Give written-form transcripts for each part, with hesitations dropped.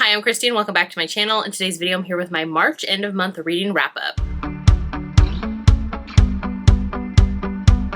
Hi, I'm Christy and welcome back to my channel. In today's video, I'm here with my March end of month reading wrap up.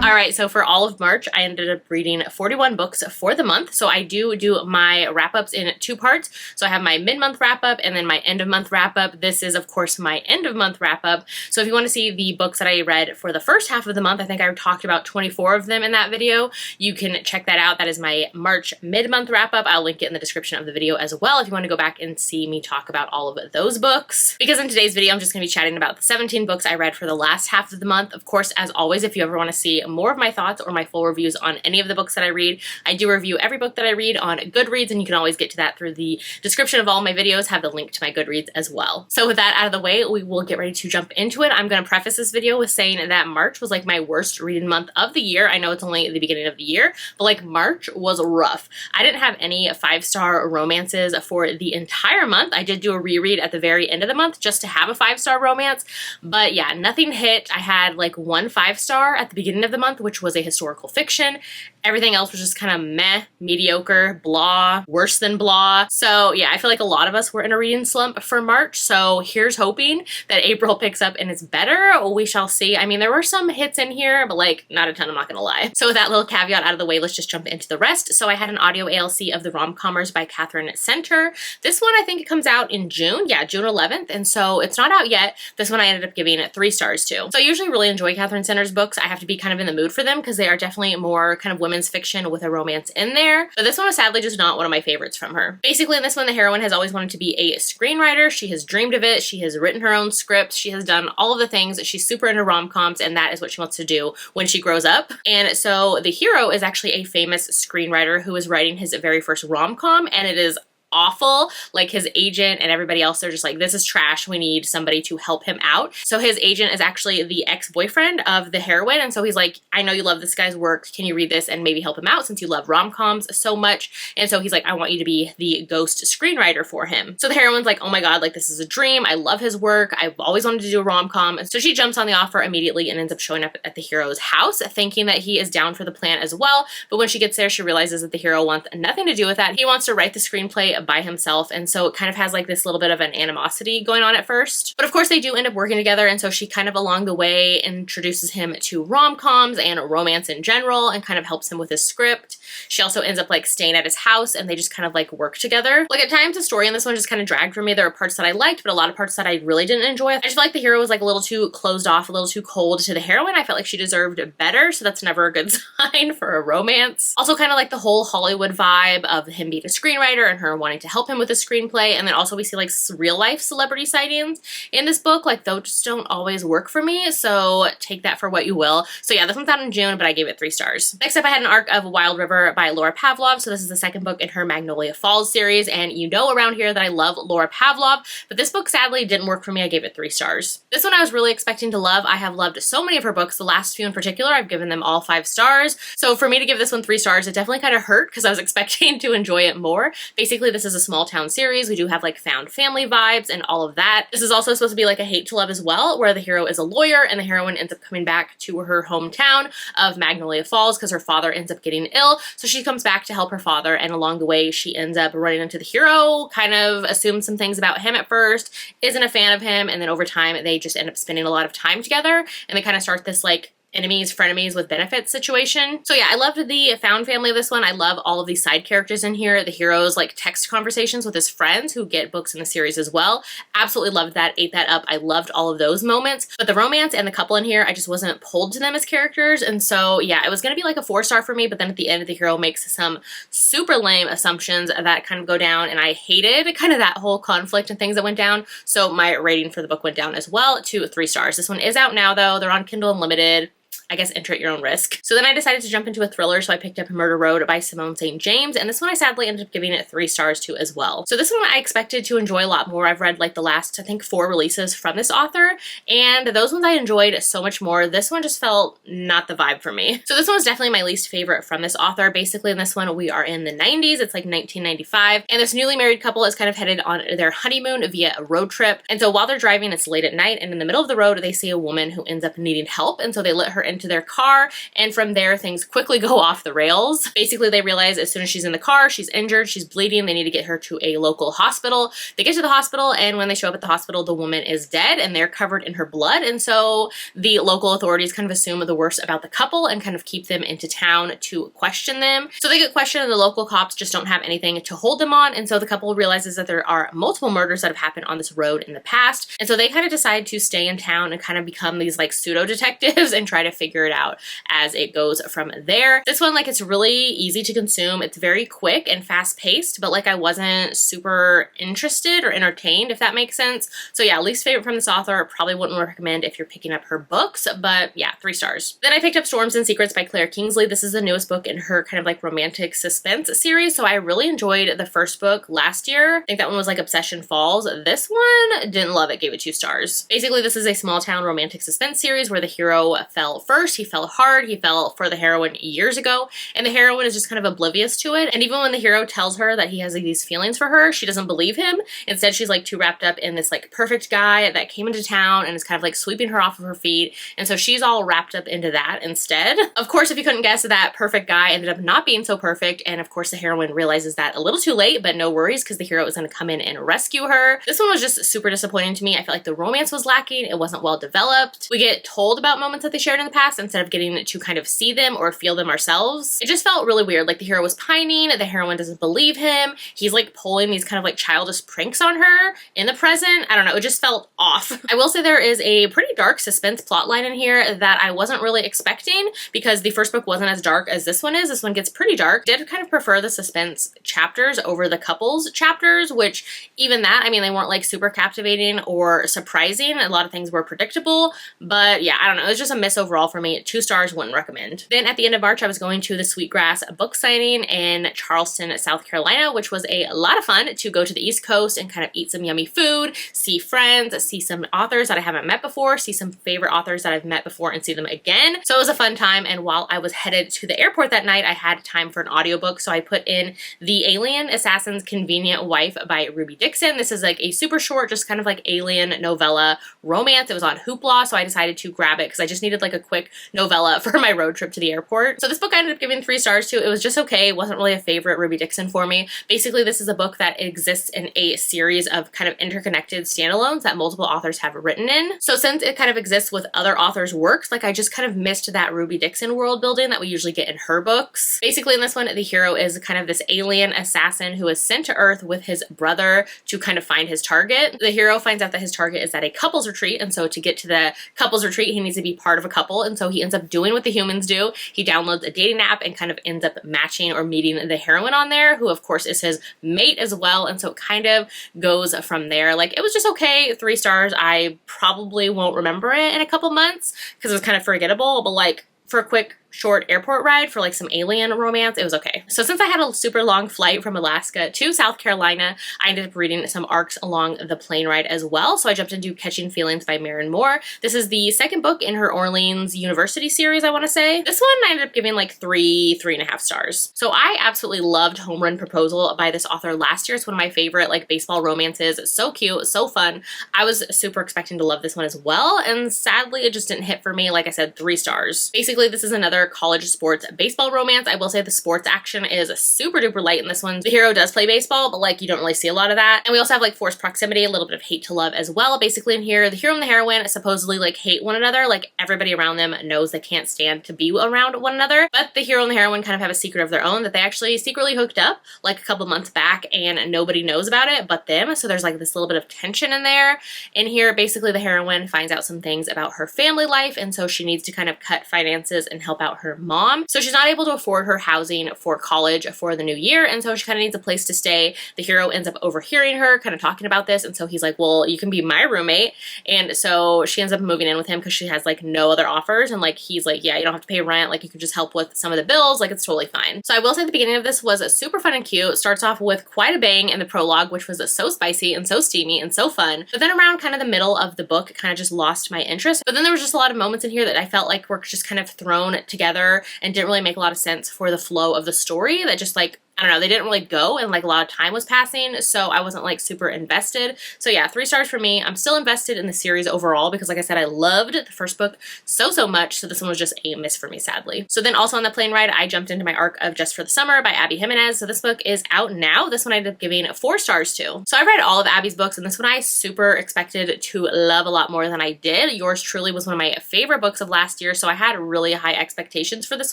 Alright, so for all of March, I ended up reading 41 books for the month. So I do my wrap-ups in two parts. So I have my mid-month wrap-up and then my end-of-month wrap-up. This is, of course, my end-of-month wrap-up. So if you want to see the books that I read for the first half of the month, I think I talked about 24 of them in that video. You can check that out. That is my March mid-month wrap-up. I'll link it in the description of the video as well if you want to go back and see me talk about all of those books. Because in today's video, I'm just going to be chatting about the 17 books I read for the last half of the month. Of course, as always, if you ever want to see more of my thoughts or my full reviews on any of the books that I read, I do review every book that I read on Goodreads, and you can always get to that through the description of all my videos, have the link to my Goodreads as well. So with that out of the way, we will get ready to jump into it. I'm going to preface this video with saying that March was like my worst reading month of the year. I know it's only the beginning of the year, but like March was rough. I didn't have any 5-star romances for the entire month. I did do a reread at the very end of the month just to have a 5-star romance, but yeah, nothing hit. I had like one 5-star at the beginning of the month, which was a historical fiction. Everything else was just kind of meh, mediocre, blah, worse than blah. So yeah, I feel like a lot of us were in a reading slump for March. So here's hoping that April picks up and is better. We shall see. I mean, there were some hits in here, but like not a ton, I'm not gonna lie. So with that little caveat out of the way, let's just jump into the rest. So I had an audio ALC of the Romcoms by Katherine Center. This one, I think it comes out in June. Yeah, June 11th. And so it's not out yet. This one I ended up giving it 3 stars to. So I usually really enjoy Katherine Center's books. I have to be kind of in the mood for them because they are definitely more kind of women's fiction with a romance in there. But this one was sadly just not one of my favorites from her. Basically in this one, the heroine has always wanted to be a screenwriter. She has dreamed of it. She has written her own scripts. She has done all of the things. She's super into rom-coms, and that is what she wants to do when she grows up. And so the hero is actually a famous screenwriter who is writing his very first rom-com, and it is awful. Like his agent and everybody else, they're just like, this is trash. We need somebody to help him out. So his agent is actually the ex-boyfriend of the heroine. And so he's like, I know you love this guy's work. Can you read this and maybe help him out since you love rom-coms so much? And so he's like, I want you to be the ghost screenwriter for him. So the heroine's like, oh my God, like this is a dream. I love his work. I've always wanted to do a rom-com. And so she jumps on the offer immediately and ends up showing up at the hero's house thinking that he is down for the plan as well. But when she gets there, she realizes that the hero wants nothing to do with that. He wants to write the screenplay by himself, and so it kind of has like this little bit of an animosity going on at first. But of course they do end up working together, and so she kind of along the way introduces him to rom-coms and romance in general and kind of helps him with his script. She also ends up like staying at his house, and they just kind of like work together. Like at times the story in this one just kind of dragged for me. There are parts that I liked, but a lot of parts that I really didn't enjoy. I just feel like the hero was like a little too closed off, a little too cold to the heroine. I felt like she deserved better, so that's never a good sign for a romance. Also kind of like the whole Hollywood vibe of him being a screenwriter and her wanting to help him with a screenplay, and then also we see like real life celebrity sightings in this book. Like those just don't always work for me, so take that for what you will. So yeah, this one's out in June, but I gave it 3 stars. Next up, I had an arc of Wild River by Laura Pavlov. So this is the second book in her Magnolia Falls series, and you know around here that I love Laura Pavlov, but this book sadly didn't work for me. I gave it 3 stars. This one I was really expecting to love. I have loved so many of her books. The last few in particular, I've given them all 5 stars. So for me to give this one 3 stars, it definitely kind of hurt because I was expecting to enjoy it more. Basically, this is a small town series. We do have like found family vibes and all of that. This is also supposed to be like a hate to love as well, where the hero is a lawyer and the heroine ends up coming back to her hometown of Magnolia Falls because her father ends up getting ill. So she comes back to help her father, and along the way she ends up running into the hero, kind of assumes some things about him at first, isn't a fan of him, and then over time they just end up spending a lot of time together, and they kind of start this like enemies, frenemies with benefits situation. So yeah, I loved the found family of this one. I love all of these side characters in here. The hero's like text conversations with his friends who get books in the series as well. Absolutely loved that, ate that up. I loved all of those moments. But the romance and the couple in here, I just wasn't pulled to them as characters. And so yeah, it was gonna be like a 4-star for me, but then at the end the hero makes some super lame assumptions that kind of go down, and I hated kind of that whole conflict and things that went down. So my rating for the book went down as well to 3 stars. This one is out now though. They're on Kindle Unlimited. I guess enter at your own risk. So then I decided to jump into a thriller, so I picked up Murder Road by Simone St. James, and this one I sadly ended up giving it 3 stars to as well. So this one I expected to enjoy a lot more. I've read like the last, I think, 4 releases from this author, and those ones I enjoyed so much more. This one just felt not the vibe for me. So this one was definitely my least favorite from this author. Basically in this one we are in the 90s, it's like 1995, and this newly married couple is kind of headed on their honeymoon via a road trip. And so while they're driving, it's late at night, and in the middle of the road they see a woman who ends up needing help, and so they let her into into their car, and from there things quickly go off the rails. Basically, they realize as soon as she's in the car, she's injured, she's bleeding, they need to get her to a local hospital. They get to the hospital, and when they show up at the hospital, the woman is dead and they're covered in her blood, and so the local authorities kind of assume the worst about the couple and kind of keep them into town to question them. So they get questioned, and the local cops just don't have anything to hold them on, and so the couple realizes that there are multiple murders that have happened on this road in the past, and so they kind of decide to stay in town and kind of become these like pseudo detectives and try to figure it out as it goes from there. This one, like, it's really easy to consume. It's very quick and fast paced, but like I wasn't super interested or entertained, if that makes sense. So yeah, least favorite from this author. Probably wouldn't recommend if you're picking up her books, but yeah, 3 stars. Then I picked up Storms and Secrets by Clare Kingsley. This is the newest book in her kind of like romantic suspense series. So I really enjoyed the first book last year. I think that one was like Obsession Falls. This one, didn't love it, gave it 2 stars. Basically, this is a small town romantic suspense series where the hero fell first. He fell hard. He fell for the heroine years ago, and the heroine is just kind of oblivious to it. And even when the hero tells her that he has like, these feelings for her, she doesn't believe him. Instead, she's like too wrapped up in this like perfect guy that came into town and is kind of like sweeping her off of her feet. And so she's all wrapped up into that instead. Of course, if you couldn't guess, that perfect guy ended up not being so perfect. And of course, the heroine realizes that a little too late, but no worries because the hero is going to come in and rescue her. This one was just super disappointing to me. I felt like the romance was lacking. It wasn't well developed. We get told about moments that they shared in the past instead of getting to kind of see them or feel them ourselves. It just felt really weird. Like the hero was pining, the heroine doesn't believe him. He's like pulling these kind of like childish pranks on her in the present. I don't know. It just felt off. I will say there is a pretty dark suspense plotline in here that I wasn't really expecting because the first book wasn't as dark as this one is. This one gets pretty dark. Did kind of prefer the suspense chapters over the couples chapters, which even that, I mean, they weren't like super captivating or surprising. A lot of things were predictable, but yeah, I don't know. It was just a miss overall for me. 2 stars, wouldn't recommend. Then at the end of March, I was going to the Sweetgrass book signing in Charleston, South Carolina, which was a lot of fun to go to the East Coast and kind of eat some yummy food, see friends, see some authors that I haven't met before, see some favorite authors that I've met before and see them again. So it was a fun time, and while I was headed to the airport that night, I had time for an audiobook, so I put in The Alien Assassin's Convenient Wife by Ruby Dixon. This is like a super short, just kind of like alien novella romance. It was on Hoopla, so I decided to grab it because I just needed like a quick novella for my road trip to the airport. So this book I ended up giving 3 stars to. It was just okay. It wasn't really a favorite Ruby Dixon for me. Basically, this is a book that exists in a series of kind of interconnected standalones that multiple authors have written in. So since it kind of exists with other authors' works, like I just kind of missed that Ruby Dixon world building that we usually get in her books. Basically, in this one, the hero is kind of this alien assassin who is sent to Earth with his brother to kind of find his target. The hero finds out that his target is at a couples retreat, and so to get to the couples retreat, he needs to be part of a couple, and so he ends up doing what the humans do. He downloads a dating app and kind of ends up matching or meeting the heroine on there, who of course is his mate as well, and so it kind of goes from there. Like, it was just okay, 3 stars. I probably won't remember it in a couple months because it was kind of forgettable, but like for a quick short airport ride for like some alien romance, it was okay. So since I had a super long flight from Alaska to South Carolina, I ended up reading some arcs along the plane ride as well. So I jumped into Catching Feelings by Marin Moore. This is the second book in her Orleans University series, I want to say. This one I ended up giving like 3.5 stars. So I absolutely loved Home Run Proposal by this author last year. It's one of my favorite like baseball romances. It's so cute, so fun. I was super expecting to love this one as well, and sadly it just didn't hit for me. Like I said, 3 stars. Basically, this is another college sports baseball romance. I will say the sports action is super duper light in this one. The hero does play baseball, but like you don't really see a lot of that. And we also have like forced proximity, a little bit of hate to love as well. Basically in here, the hero and the heroine supposedly like hate one another. Like everybody around them knows they can't stand to be around one another, but the hero and the heroine kind of have a secret of their own that they actually secretly hooked up like a couple months back and nobody knows about it but them. So there's like this little bit of tension in there. In here, basically the heroine finds out some things about her family life, and so she needs to kind of cut finances and help out her mom. So she's not able to afford her housing for college for the new year, and so she kind of needs a place to stay. The hero ends up overhearing her kind of talking about this, and so he's like, well, you can be my roommate. And so she ends up moving in with him because she has like no other offers, and like he's like, yeah, you don't have to pay rent, like you can just help with some of the bills, like it's totally fine. So I will say the beginning of this was super fun and cute. It starts off with quite a bang in the prologue, which was so spicy and so steamy and so fun, but then around kind of the middle of the book, it kind of just lost my interest. But then there was just a lot of moments in here that I felt like were just kind of thrown together and didn't really make a lot of sense for the flow of the story, that just like I don't know, they didn't really go, and like a lot of time was passing, so I wasn't like super invested. So yeah, 3 stars for me. I'm still invested in the series overall because like I said, I loved the first book so much, so this one was just a miss for me, sadly. So then also on the plane ride, I jumped into my arc of Just for the Summer by Abby Jimenez. So this book is out now. This one I ended up giving 4 stars to. So I read all of Abby's books, and this one I super expected to love a lot more than I did. Yours Truly was one of my favorite books of last year, so I had really high expectations for this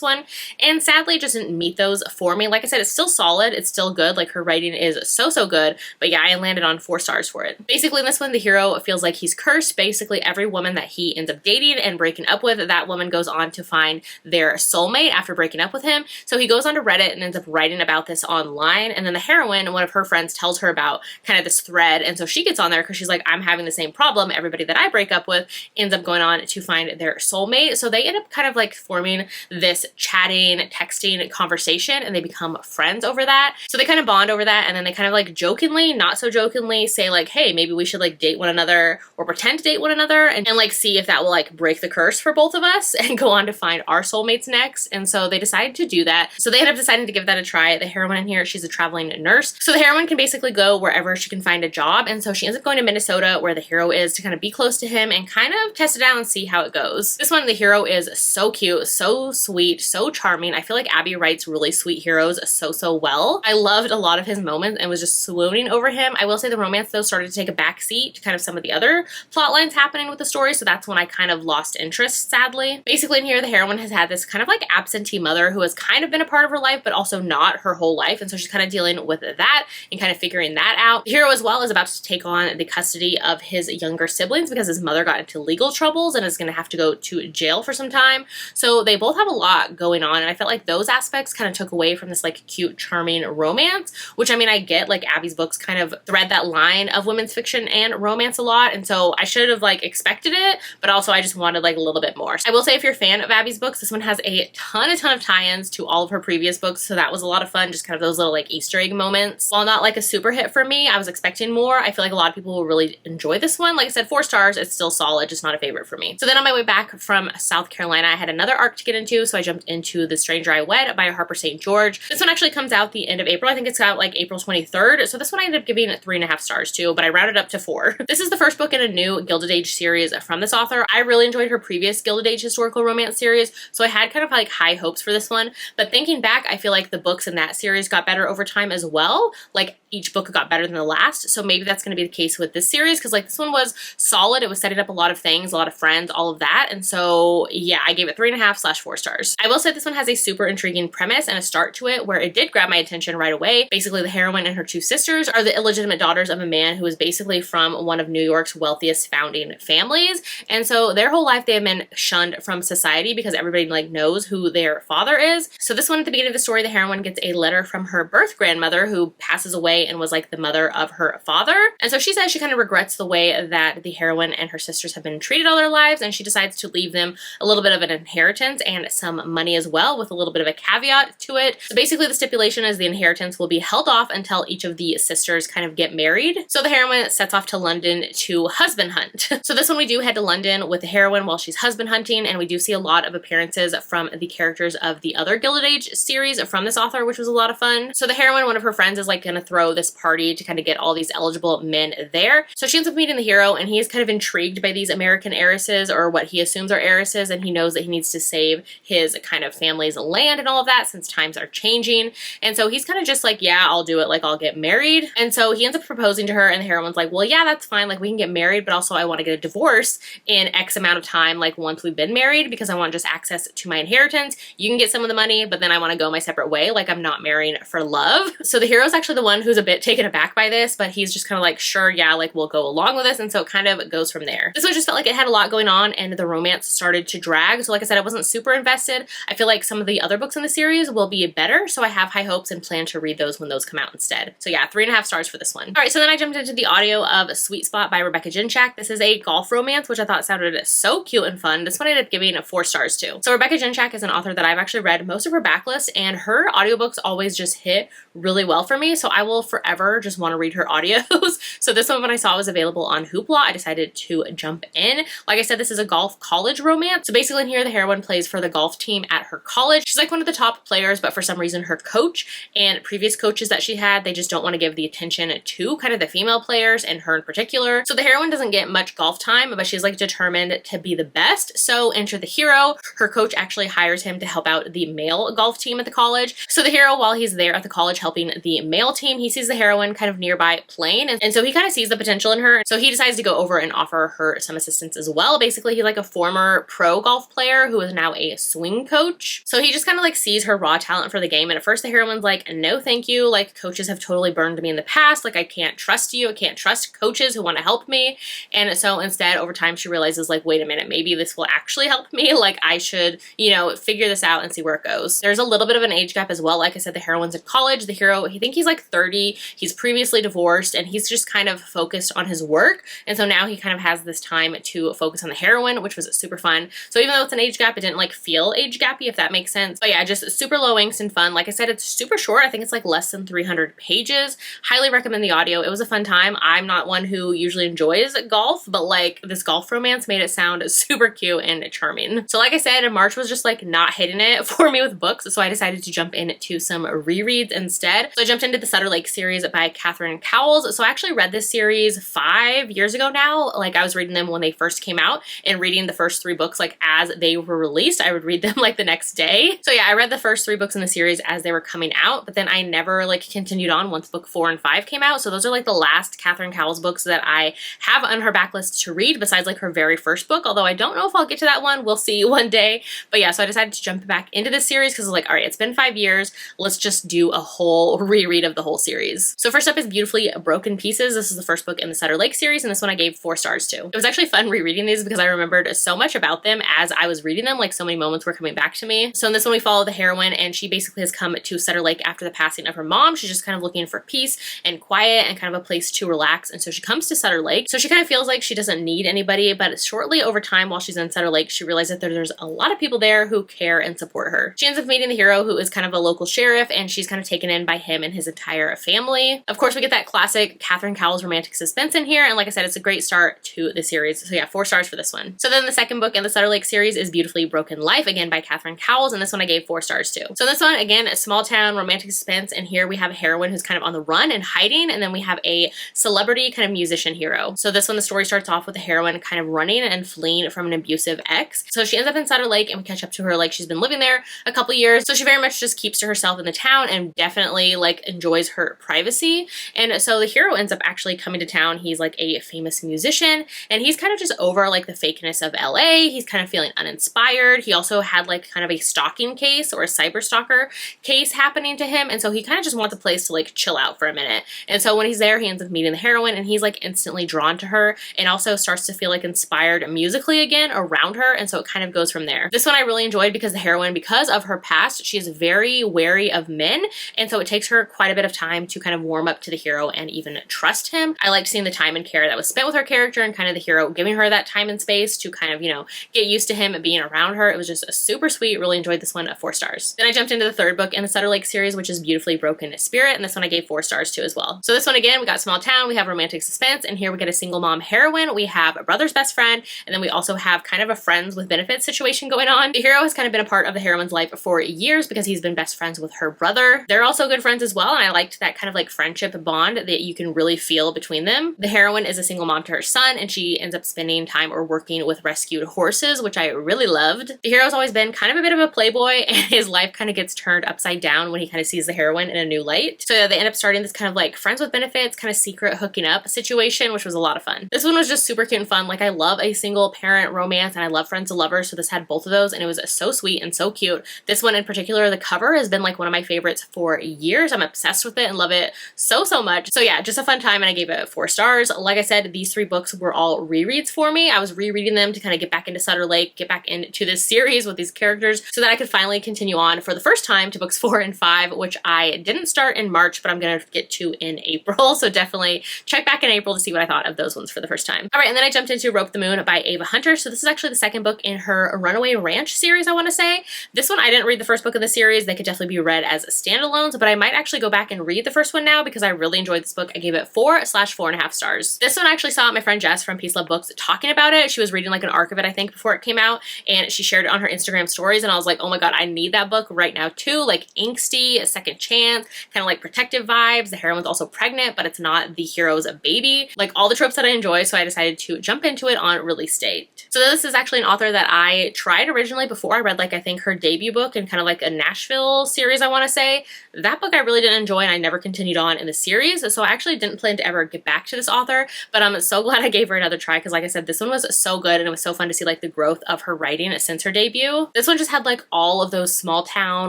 one, and sadly it just didn't meet those for me. Like I said, it's still solid, it's still good, like her writing is so good, but yeah, I landed on 4 stars for it. Basically in this one, the hero feels like he's cursed. Basically every woman that he ends up dating and breaking up with, that woman goes on to find their soulmate after breaking up with him. So he goes onto Reddit and ends up writing about this online, and then the heroine, one of her friends, tells her about kind of this thread, and so she gets on there because she's like, I'm having the same problem. Everybody that I break up with ends up going on to find their soulmate. So they end up kind of like forming this chatting, texting conversation, and they become friends over that. So they kind of bond over that, and then they kind of like jokingly, not so jokingly, say like, hey, maybe we should like date one another or pretend to date one another and like see if that will like break the curse for both of us and go on to find our soulmates next. And so they decided to do that. So they end up deciding to give that a try. The heroine in here, she's a traveling nurse. So the heroine can basically go wherever she can find a job. And so she ends up going to Minnesota where the hero is to kind of be close to him and kind of test it out and see how it goes. This one, the hero is so cute, so sweet, so charming. I feel like Abby writes really sweet heroes so well. I loved a lot of his moments and was just swooning over him. I will say the romance though started to take a back seat to kind of some of the other plot lines happening with the story, so that's when I kind of lost interest, sadly. Basically in here, the heroine has had this kind of like absentee mother who has kind of been a part of her life but also not her whole life, and so she's kind of dealing with that and kind of figuring that out. The hero as well is about to take on the custody of his younger siblings because his mother got into legal troubles and is going to have to go to jail for some time. So they both have a lot going on, and I felt like those aspects kind of took away from this like cute, charming romance, which I mean, I get like Abby's books kind of thread that line of women's fiction and romance a lot, and so I should have like expected it, but also I just wanted like a little bit more. I will say if you're a fan of Abby's books, this one has a ton of tie-ins to all of her previous books, so that was a lot of fun, just kind of those little like Easter egg moments. While not like a super hit for me, I was expecting more. I feel like a lot of people will really enjoy this one. Like I said, 4 stars, it's still solid, just not a favorite for me. So then on my way back from South Carolina, I had another arc to get into, so I jumped into The Stranger I Wed by Harper St. George. This one actually comes out the end of April. I think it's out like April 23rd, so this one I ended up giving 3.5 stars to, but I rounded up to 4. This is the first book in a new Gilded Age series from this author. I really enjoyed her previous Gilded Age historical romance series, so I had kind of like high hopes for this one, but thinking back, I feel like the books in that series got better over time as well. Like each book got better than the last, so maybe that's going to be the case with this series, because like this one was solid. It was setting up a lot of things, a lot of friends, all of that, and so yeah, I gave it 3.5/4 stars. I will say this one has a super intriguing premise and a start to it where it did grab my attention right away. Basically, the heroine and her 2 sisters are the illegitimate daughters of a man who is basically from one of New York's wealthiest founding families, and so their whole life they have been shunned from society because everybody like knows who their father is. So this one, at the beginning of the story, the heroine gets a letter from her birth grandmother who passes away and was like the mother of her father, and so she says she kind of regrets the way that the heroine and her sisters have been treated all their lives, and she decides to leave them a little bit of an inheritance and some money as well, with a little bit of a caveat to it. So basically the stipulation is the inheritance will be held off until each of the sisters kind of get married. So the heroine sets off to London to husband hunt. So this one we do head to London with the heroine while she's husband hunting, and we do see a lot of appearances from the characters of the other Gilded Age series from this author, which was a lot of fun. So the heroine, one of her friends, is like gonna throw this party to kind of get all these eligible men there. So she ends up meeting the hero, and he is kind of intrigued by these American heiresses, or what he assumes are heiresses, and he knows that he needs to save his kind of family's land and all of that since times are changing. And so he's kind of just like, yeah, I'll do it, like I'll get married. And so he ends up proposing to her, and the heroine's like, well, yeah, that's fine, like we can get married, but also I want to get a divorce in X amount of time, like once we've been married, because I want just access to my inheritance. You can get some of the money, but then I want to go my separate way, like I'm not marrying for love. So the hero's actually the one who's a bit taken aback by this, but he's just kind of like, sure, yeah, like we'll go along with this, and so it kind of goes from there. This one just felt like it had a lot going on, and the romance started to drag. So like I said, I wasn't super invested. I feel like some of the other books in the series will be better, so I have high hopes and plan to read those when those come out instead. So yeah, 3.5 stars for this one. All right, so then I jumped into the audio of Sweet Spot by Rebecca Ginach. This is a golf romance, which I thought sounded so cute and fun. This one I ended up giving 4 stars to. So Rebecca Ginach is an author that I've actually read most of her backlist, and her audiobooks always just hit really well for me, so I will forever just want to read her audios. So this one, when I saw it was available on Hoopla, I decided to jump in. Like I said, this is a golf college romance. So basically in here, the heroine plays for the golf team at her college. She's like one of the top players, but for some reason her coach and previous coaches that she had, they just don't want to give the attention to kind of the female players and her in particular. So the heroine doesn't get much golf time, but she's like determined to be the best. So enter the hero. Her coach actually hires him to help out the male golf team at the college. So the hero, while he's there at the college helping the male team, he sees the heroine kind of nearby playing, and so he kind of sees the potential in her. So he decides to go over and offer her some assistance as well. Basically, he's like a former pro golf player who is now a swing coach. So he just kind of like sees her raw talent for the game, and at first the heroine's like, no thank you, like coaches have totally burned me in the past, like I can't trust you, I can't trust coaches who want to help me. And so instead, over time, she realizes like, wait a minute, maybe this will actually help me, like I should, you know, figure this out and see where it goes. There's a little bit of an age gap as well. Like I said, the heroine's in college. The hero, I think he's like 30, he's previously divorced, and he's just kind of focused on his work, and so now he kind of has this time to focus on the heroine, which was super fun. So even though it's an age gap, it didn't like feel age gappy, if that makes sense. But yeah, just super low angst and fun. Like I said, it's super short. I think it's like less than 300 pages. Highly recommend the audio. It was a fun time. I'm not one who usually enjoys golf, but like this golf romance made it sound super cute and charming. So like I said, March was just like not hitting it for me with books, so I decided to jump into some rereads instead. So I jumped into the Sutter Lake series by Katherine Cowles. So I actually read this series 5 years ago now. Like I was reading them when they first came out and reading the first 3 books like as they were released. I would read them like the next day. So yeah, I read the first 3 books in the series as they were coming out, but then I never like continued on once book 4 and 5 came out. So those are like the last Katherine Cowles books that I have on her backlist to read, besides like her very first book, although I don't know if I'll get to that one. We'll see one day. But yeah, so I decided to jump back into this series because I was like, all right, it's been 5 years. Let's just do a whole reread of the whole series. So first up is Beautifully Broken Pieces. This is the first book in the Sutter Lake series, and this one I gave 4 stars to. It was actually fun rereading these because I remembered so much about them as I was reading them, like so many moments were coming back to me. So in this one we follow the heroine, and she basically has come to Sutter Lake after the passing of her mom. She's just kind of looking for peace and quiet and kind of a place to relax, and so she comes to Sutter Lake. So she kind of feels like she doesn't need anybody, but shortly over time while she's in Sutter Lake, she realizes that there's a lot of people there who care and support her. She ends up meeting the hero, who is kind of a local sheriff, and she's kind of taken in by him and his entire family. Of course, we get that classic Katherine Cowles romantic suspense in here, and like I said, it's a great start to the series. So yeah, 4 stars for this one. So then the second book in the Sutter Lake series is Beautifully Broken Life, again by Katherine Cowles, and this one I gave 4 stars to. So this one, again, a small town romantic suspense, and here we have a heroine who's kind of on the run and hiding, and then we have a celebrity kind of musician hero. So this one, the story starts off with the heroine kind of running and fleeing from an abusive ex. So she ends up in Sutter Lake, and we catch up to her like she's been living there a couple years. So she very much just keeps to herself in the town and definitely like enjoys her privacy. And so the hero ends up actually coming to town. He's like a famous musician, and he's kind of just over like the fakeness of LA. He's kind of feeling uninspired. He also had like kind of a stalking case or a cyber stalker case happening to him, and so he kind of just wants a place to like chill out for a minute. And so when he's there, he ends up meeting the heroine, and he's like instantly drawn to her and also starts to feel like inspired musically again around her, and so it kind of goes from there. This one I really enjoyed because the heroine, because of her past, she is very wary of men, and so it takes her quite a bit of time to kind of warm up to the hero and even trust him. I liked seeing the time and care that was spent with her character and kind of the hero giving her that time and space to kind of, you know, get used to him being around her. It was just super sweet. Really enjoyed this one at 4 stars. Then I jumped into the third book in the Sutter Lake series, which is Beautifully Broken Spirit, and this one I gave 4 stars to as well. So this one, again, we got small town, we have romantic suspense, and here we get a single mom heroine, we have a brother's best friend, and then we also have kind of a friends with benefits situation going on. The hero has kind of been a part of the heroine's life for years because he's been best friends with her brother. They're also good friends as well, and I liked that kind of like friendship bond that you can really feel between them. The heroine is a single mom to her son, and she ends up spending time or working with rescued horses, which I really loved. The hero's always been kind of a bit of a playboy, and his life kind of gets turned upside down when he kind of sees the heroine in a new light. So they end up starting this kind of like friends with benefits, kind of secret hooking up situation, which was a lot of fun. This one was just super cute and fun. Like I love a single parent romance, and I love friends to lovers, so this had both of those, and it was so sweet and so cute. This one in particular, the cover has been like one of my favorites for years. I'm obsessed with it and love it so much. So yeah, just a fun time, and I gave it 4 stars. Like I said, these 3 books were all rereads for me. I was rereading them to kind of get back into Sutter Lake, get back into this series with these characters so that I could finally continue on for the first time to books 4 and 5, which I didn't start in March, but I'm gonna get to in April. So definitely check back in April to see what I thought of those ones for the first time. All right, and then I jumped into Rope the Moon by Ava Hunter. So this is actually the second book in her Runaway Ranch series, I want to say. This one, I didn't read the first book of the series. They could definitely be read as standalones, but I might actually go back and read the first one now because I really enjoyed this book. I gave it 4/4.5 stars. This one I actually saw my friend Jess from Peace Love Books talking about it. She was reading like an arc of it, I think, before it came out, and she shared it on her Instagram stories, and I was like, oh my god, I need that book right now too. Like angsty, a second chance, kind of like protective vibes. The heroine's also pregnant, but it's not the hero's baby. Like all the tropes that I enjoy, so I decided to jump into it on release date. So this is actually an author that I tried originally before. I read like I think her debut book and kind of like a Nashville series, I want to say. That book I really didn't enjoy, and I never continued on in the series, so I actually didn't plan to ever get back to this author, but I'm so glad I gave her another try because like I said, this one was so good and it was so fun to see like the growth of her writing since her debut. This one just had like all of those small town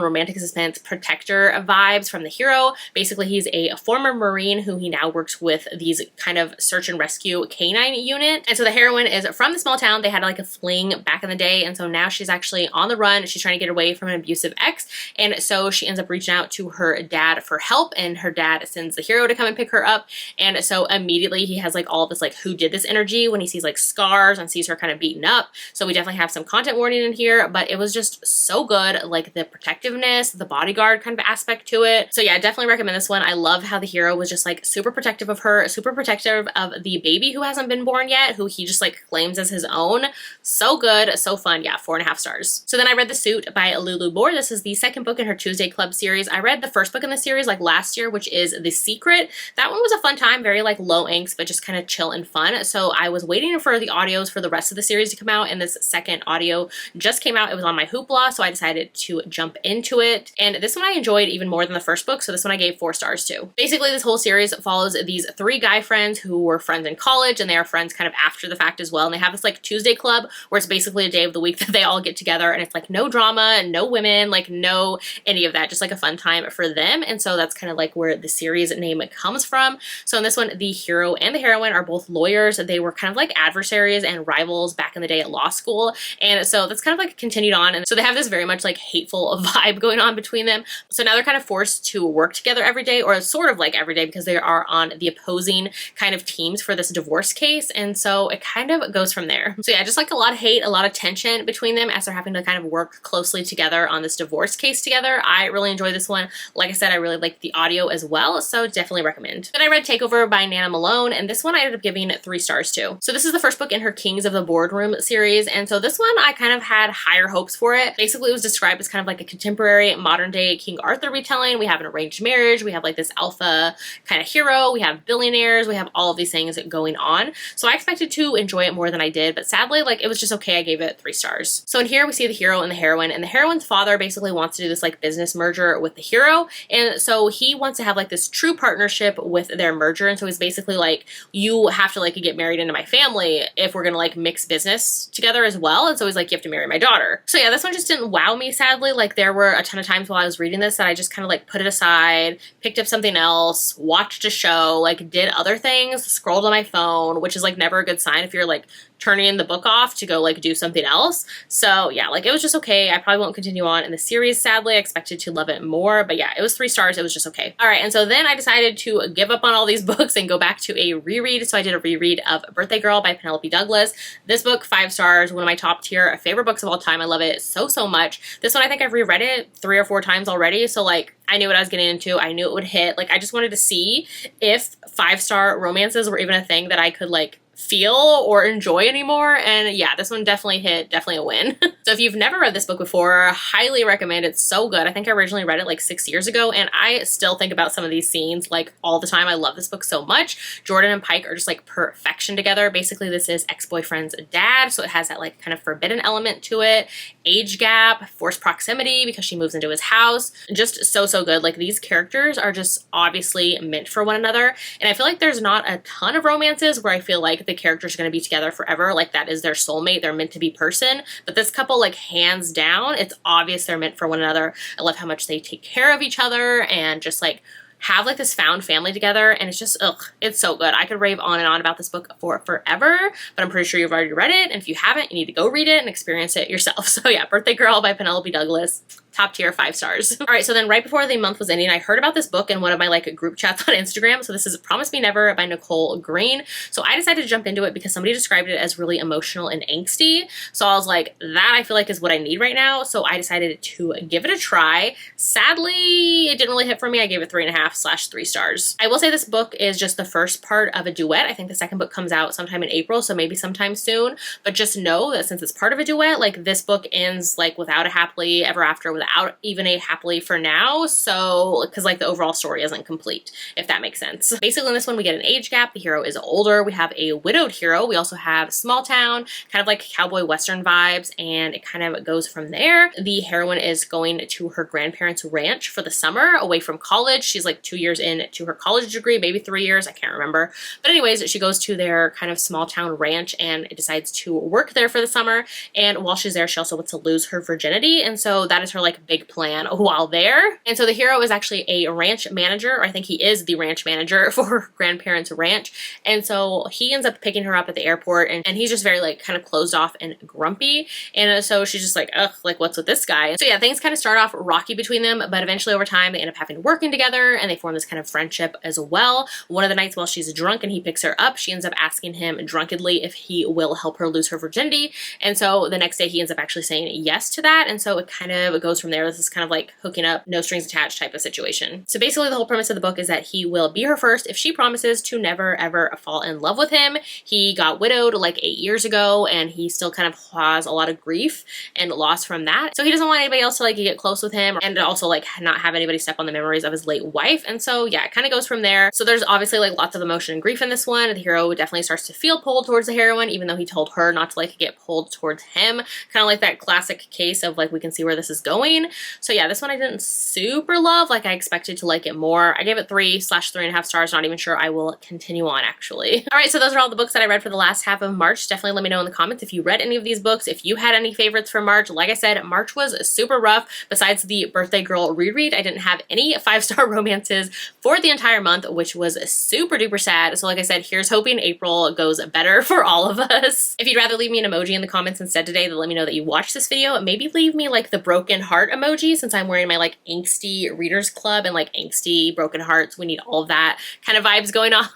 romantic suspense protector vibes from the hero. Basically, he's a former Marine who he now works with these kind of search and rescue canine unit, and so the heroine is from the small town. They had like a fling back in the day, and so now she's actually on the run. She's trying to get away from an abusive ex, and so she ends up reaching out to her dad for help, and her dad sends the hero to come and pick her up. And so immediately he has like all this like who did this energy when he sees like scars and sees her kind of beaten up. So we definitely have some content warning in here, but it was just so good. Like the protectiveness, the bodyguard kind of aspect to it. So yeah, I definitely recommend this one. I love how the hero was just like super protective of her, super protective of the baby who hasn't been born yet, who he just like claims as his own. So good, so fun. Yeah, 4.5 stars. So then I read The Suit by Lulu Boore. This is the second book in her Tuesday Club series. I read the first book in the series like last year, which is The Secret. That one was a fun time, very like low angst, but just kind of chill and fun. So I was waiting for the audios for the rest of the series to come out, and this second audio just came out. It was on my Hoopla, so I decided to jump into it. And this one I enjoyed even more than the first book, so this one I gave 4 stars to. Basically, this whole series follows these 3 guy friends who were friends in college, and they are friends kind of after the fact as well. And they have this like Tuesday Club where it's basically a day of the week that they all get together, and it's like no drama, no women, like no any of that, just like a fun time for them. And so that's kind of like where the series name comes from. So in this one, the hero and the heroine are both lawyers. They were kind of like adversaries and rivals back in the day at law school, and so that's kind of like continued on, and so they have this very much like hateful vibe going on between them. So now they're kind of forced to work together every day, or sort of like every day, because they are on the opposing kind of teams for this divorce case, and so it kind of goes from there. So yeah, just like a lot of hate, a lot of tension between them as they're having to kind of work closely together on this divorce case together. I really enjoyed this one. Like I said, I really liked the audio as well, so definitely recommend. Then I read Takeover by Nana Malone, and this one I ended up giving 3 stars to. So this is the first book in her Kings of the Boardroom series, and so this one I kind of had higher hopes for it. Basically, it was described as kind of like a contemporary modern day King Arthur retelling. We have an arranged marriage, we have like this alpha kind of hero, we have billionaires, we have all of these things going on. So I expected to enjoy it more than I did, but sadly, like it was just okay. I gave it 3 stars. So in here we see the hero and the heroine, and the heroine's father basically wants to do this like business merger with the hero, and so he wants to have like this true partnership with their merger, and so he's basically like, you have to like get married into my family if we're gonna like mix business together as well, and so he's like, you have to marry my daughter. So yeah, this one just didn't wow me, sadly. Like there were a ton of times while I was reading this that I just kind of like put it aside, picked up something else, watched a show, like did other things, scrolled on my phone, which is like never a good sign if you're like turning the book off to go like do something else. So yeah, like it was just okay. I probably won't continue on in the series, sadly. I expected to love it more, but yeah, it was 3 stars. It was just okay. All right, and so then I decided to give up on all these books and go back to a reread. So I did a reread of Birthday Girl by Penelope Douglas. This book, 5 stars, one of my top tier favorite books of all time. I love it so, so much. This one, I think I've reread it 3 or 4 times already. So like, I knew what I was getting into. I knew it would hit. Like, I just wanted to see if 5-star romances were even a thing that I could like feel or enjoy anymore, and yeah, this one definitely hit, definitely a win. So if you've never read this book before, highly recommend. It's so good. I think I originally read it like 6 years ago, and I still think about some of these scenes like all the time. I love this book so much. Jordan and Pike are just like perfection together. Basically, this is ex-boyfriend's dad, so it has that like kind of forbidden element to it, age gap, forced proximity because she moves into his house. Just so, so good. Like these characters are just obviously meant for one another, and I feel like there's not a ton of romances where I feel like the characters are going to be together forever, like that is their soulmate, they're meant to be person. But this couple, like hands down, it's obvious they're meant for one another. I love how much they take care of each other and just like have like this found family together, and it's just, ugh, it's so good. I could rave on and on about this book for forever, but I'm pretty sure you've already read it, and if you haven't, you need to go read it and experience it yourself. So yeah, Birthday Girl by Penelope Douglas. top tier, 5 stars. All right, so then right before the month was ending, I heard about this book in one of my like group chats on Instagram. So this is Promise Me Never by Nicole Green. So I decided to jump into it because somebody described it as really emotional and angsty. So I was like, that I feel like is what I need right now. So I decided to give it a try. Sadly, it didn't really hit for me. I gave it 3.5/3 stars. I will say this book is just the first part of a duet. I think the second book comes out sometime in April, so maybe sometime soon. But just know that since it's part of a duet, like this book ends like without a happily ever after, without even a happily for now. So, because like the overall story isn't complete, if that makes sense. Basically in this one, we get an age gap. The hero is older. We have a widowed hero. We also have small town, kind of like cowboy western vibes, and it kind of goes from there. The heroine is going to her grandparents' ranch for the summer away from college. She's like 2 years into her college degree, maybe 3 years, I can't remember. But anyways, she goes to their kind of small town ranch and decides to work there for the summer. And while she's there, she also wants to lose her virginity. And so that is her like big plan while there. And so the hero is actually a ranch manager, or I think he is the ranch manager for her grandparents' ranch. And so he ends up picking her up at the airport, and he's just very like kind of closed off and grumpy. And so she's just like, ugh, like what's with this guy? So yeah, things kind of start off rocky between them, but eventually over time they end up having working together and they form this kind of friendship as well. One of the nights while she's drunk and he picks her up, she ends up asking him drunkenly if he will help her lose her virginity. And so the next day he ends up actually saying yes to that. And so it kind of goes from there. This is kind of like hooking up, no strings attached type of situation. So basically the whole premise of the book is that he will be her first if she promises to never ever fall in love with him. He got widowed like 8 years ago and he still kind of has a lot of grief and loss from that. So he doesn't want anybody else to like get close with him and also like not have anybody step on the memories of his late wife. And so yeah, it kind of goes from there. So there's obviously like lots of emotion and grief in this one. The hero definitely starts to feel pulled towards the heroine, even though he told her not to like get pulled towards him. Kind of like that classic case of like, we can see where this is going. So yeah, this one I didn't super love. Like I expected to like it more. I gave it 3/3.5 stars. Not even sure I will continue on actually. All right, so those are all the books that I read for the last half of March. Definitely let me know in the comments if you read any of these books, if you had any favorites for March. Like I said, March was super rough. Besides the Birthday Girl reread, I didn't have any 5-star romances for the entire month, which was super duper sad. So like I said, here's hoping April goes better for all of us. If you'd rather leave me an emoji in the comments instead today, then let me know that you watched this video. Maybe leave me like the broken heart emoji, since I'm wearing my like angsty readers club and like angsty broken hearts. We need all of that kind of vibes going on.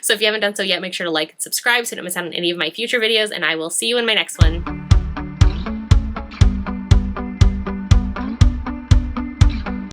So if you haven't done so yet, make sure to like and subscribe so you don't miss out on any of my future videos, and I will see you in my next one.